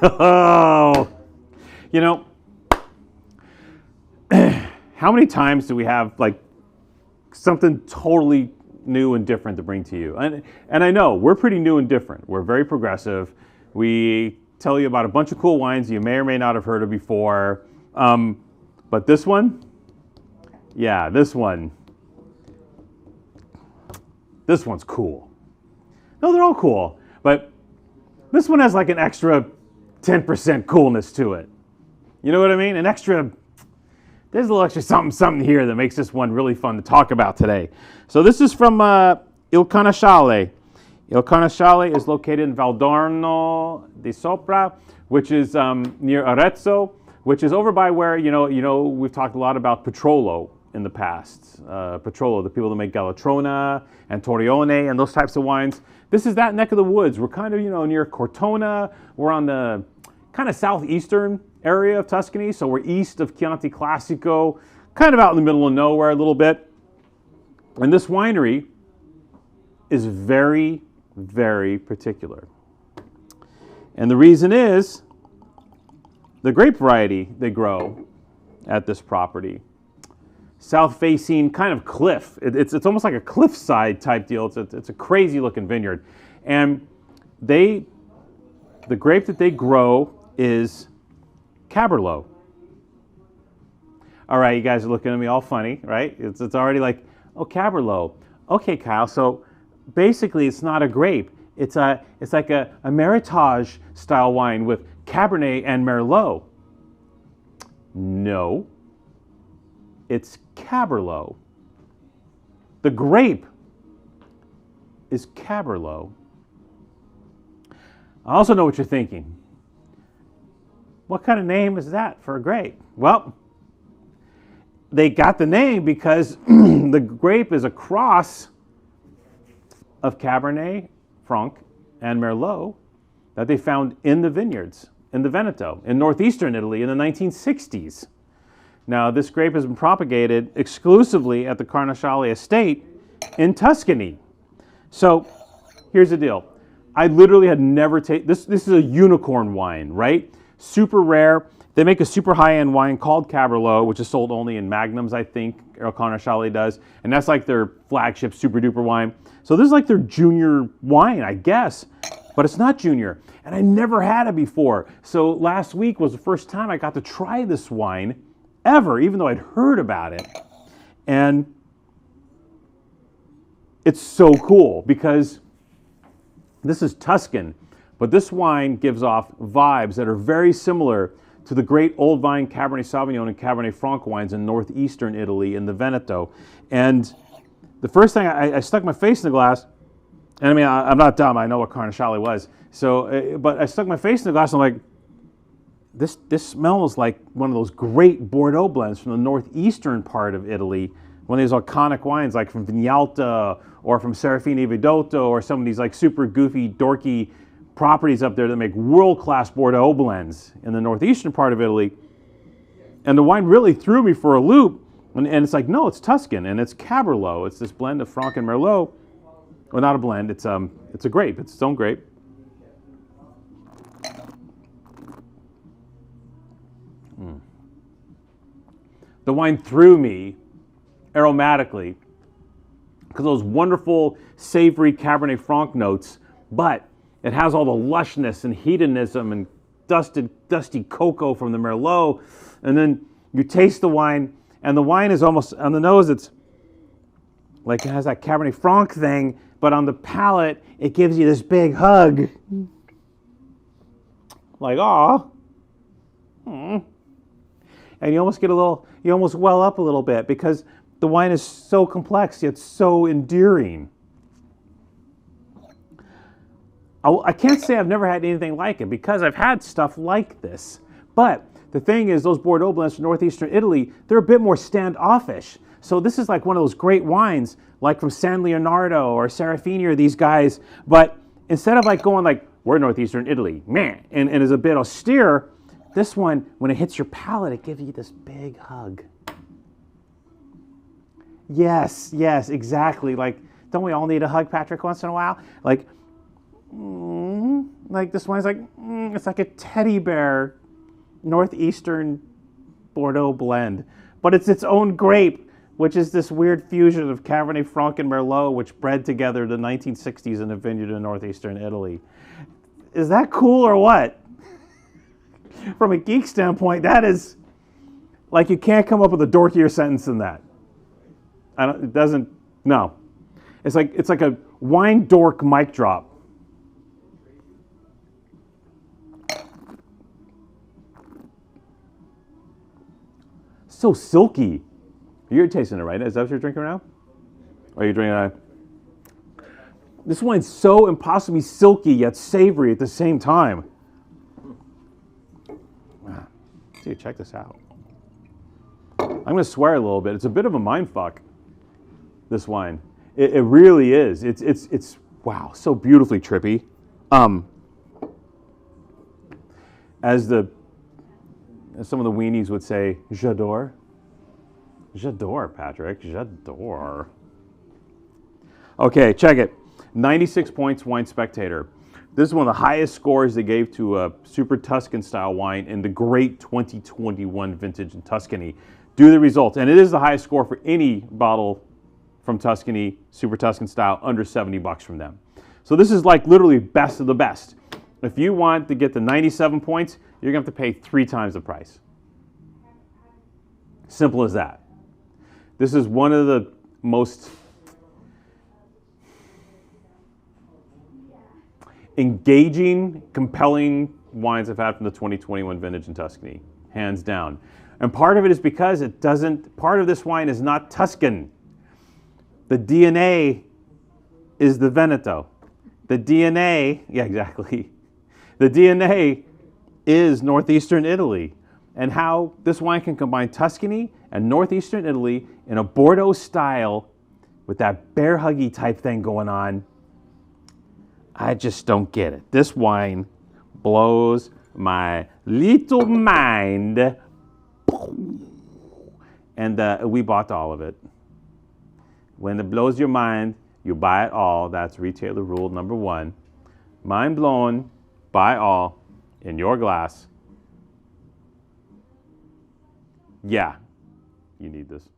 Oh, you know, how many times do we have like something totally new and different to bring to you? And I know we're pretty new and different. We're very progressive. We tell you about a bunch of cool wines you may or may not have heard of before. But this one, yeah, this one's cool. No, they're all cool, but this one has like an extra 10% coolness to it. You know what I mean? There's a little extra something here that makes this one really fun to talk about today. So this is from Il Carnasciale. Il Carnasciale is located in Valdarno di Sopra, which is near Arezzo, which is over by where, you know, we've talked a lot about Petrolo in the past. Petrolo, the people that make Galatrona and Torrione and those types of wines. This is that neck of the woods. We're kind of, near Cortona. We're on the kind of southeastern area of Tuscany, so we're east of Chianti Classico, kind of out in the middle of nowhere a little bit. And this winery is very, very particular. And the reason is the grape variety they grow at this property. South-facing kind of cliff. It's almost like a cliffside type deal. It's a crazy looking vineyard. And the grape that they grow is Caberlot. All right, you guys are looking at me all funny, right? It's already like, oh, Caberlot. Okay, Kyle, so basically it's not a grape. It's like a Meritage style wine with Cabernet and Merlot. No. It's Caberlot. The grape is Caberlot. I also know what you're thinking. What kind of name is that for a grape? Well, they got the name because the grape is a cross of Cabernet, Franc, and Merlot that they found in the vineyards in the Veneto in northeastern Italy in the 1960s. Now, this grape has been propagated exclusively at the Carnasciale estate in Tuscany. So, here's the deal. I literally had never tasted this. This is a unicorn wine, right? Super rare. They make a super high-end wine called Caberlot, which is sold only in magnums, I think, El Carnasciale does. And that's like their flagship super-duper wine. So this is like their junior wine, I guess. But it's not junior. And I never had it before. So last week was the first time I got to try this wine ever, even though I'd heard about it. And it's so cool because this is Tuscan, but this wine gives off vibes that are very similar to the great old vine Cabernet Sauvignon and Cabernet Franc wines in northeastern Italy in the Veneto. And the first thing, I stuck my face in the glass, and I mean, I'm not dumb, I know what Carnasciale was. So, but I stuck my face in the glass and I'm like, this smells like one of those great Bordeaux blends from the northeastern part of Italy, one of these iconic wines like from Vignalta or from Serafini Vidotto or some of these like super goofy, dorky properties up there that make world-class Bordeaux blends in the northeastern part of Italy. And the wine really threw me for a loop. And it's like, no, it's Tuscan and it's Caberlot. It's this blend of Franc and Merlot. Well, not a blend. It's a grape. It's its own grape. The wine threw me aromatically because those wonderful, savory Cabernet Franc notes, but it has all the lushness and hedonism and dusty cocoa from the Merlot. And then you taste the wine, and the wine is almost, on the nose, it's like it has that Cabernet Franc thing, but on the palate, it gives you this big hug. Like, aw. And you almost get you almost well up a little bit because the wine is so complex yet so endearing. I can't say I've never had anything like it because I've had stuff like this. But the thing is, those Bordeaux blends from northeastern Italy, they're a bit more standoffish. So this is like one of those great wines, like from San Leonardo or Serafini or these guys. But instead of like going like, we're northeastern Italy, man, and is a bit austere, this one, when it hits your palate, it gives you this big hug. Yes, exactly. Like, don't we all need a hug, Patrick, once in a while? Like, like this wine's like, it's like a teddy bear northeastern Bordeaux blend. But it's its own grape, which is this weird fusion of Cabernet Franc and Merlot, which bred together in the 1960s in a vineyard in northeastern Italy. Is that cool or what? From a geek standpoint, that is, like, you can't come up with a dorkier sentence than that. It doesn't, no. It's like a wine dork mic drop. So silky. You're tasting it, right? Is that what you're drinking right now? Or are you drinking This wine's so impossibly silky yet savory at the same time. Wow. Dude, check this out. I'm going to swear a little bit. It's a bit of a mindfuck, this wine. It really is. It's wow, so beautifully trippy. As some of the weenies would say, j'adore. J'adore, Patrick, j'adore. Okay, check it. 96 points, Wine Spectator. This is one of the highest scores they gave to a Super Tuscan style wine in the great 2021 vintage in Tuscany. Do the results, and it is the highest score for any bottle from Tuscany, Super Tuscan style, under $70 from them. So this is like literally best of the best. If you want to get the 97 points, you're going to have to pay 3 times the price. Simple as that. This is one of the most engaging, compelling wines I've had from the 2021 vintage in Tuscany, hands down. And part of it is because part of this wine is not Tuscan. The DNA is the Veneto. The DNA, yeah, exactly. The DNA is northeastern Italy. And how this wine can combine Tuscany and northeastern Italy in a Bordeaux style with that bear huggy type thing going on, I just don't get it. This wine blows my little mind. And we bought all of it. When it blows your mind, you buy it all. That's retailer rule number 1. Mind blown, buy all in your glass. Yeah, you need this.